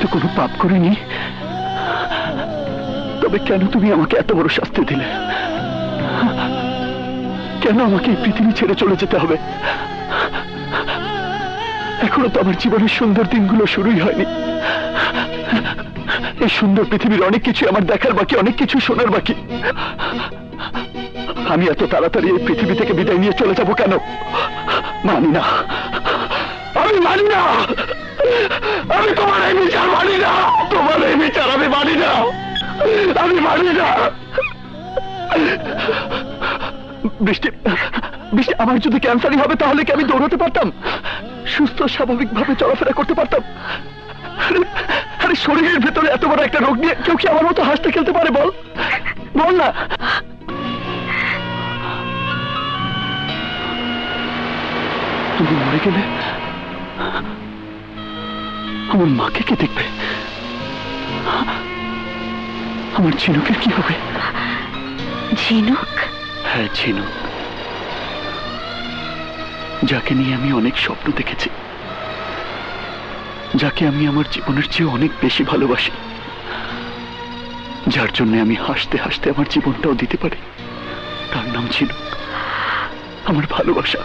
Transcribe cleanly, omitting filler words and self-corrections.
তো কোনো পাপ করিনি, তবে কেন তুমি আমাকে এত বড় শাস্তি দিলে? কেন আমাকে এই পৃথিবী ছেড়ে চলে যেতে হবে? এখনো তো আমার জীবনের সুন্দর দিনগুলো শুরুই হয়নি। এই সুন্দর পৃথিবীর অনেক কিছু আমার দেখার বাকি, অনেক কিছু শোনার বাকি। আমি এত তাড়াতাড়ি এই পৃথিবী থেকে বিদায় নিয়ে চলে যাব কেন? মানি না, আমি মানি না। আমি তোমার এই বিচার মানি না, তোমার এই বিচার আমি মানি না, আমি মানি না। বৃষ্টি, বৃষ্টি, আমার যদি ক্যান্সারই হবে তাহলে কি আমি দৌড়াতে পারতাম, সুস্থ স্বাভাবিকভাবে চলাফেরা করতে পারতাম? আরে শরীরের ভেতরে এত বড় একটা রোগ নিয়ে কেউ কি আমার মতো হাসতে খেলতে পারে? বল বল না। তুমি মরে গেলে আমার মাকে কে দেখবে? আমার ঝিনুকের কি হবে? ঝিনুক? হ্যাঁ, ঝিনুক, যাকে নিয়ে আমি অনেক স্বপ্ন দেখেছি, যাকে আমি আমার জীবনের চেয়ে অনেক বেশি ভালোবাসি, যার জন্য আমি হাসতে হাসতে আমার জীবনটাও দিতে পারি, তার নাম ঝিনুক। আমার ভালোবাসা।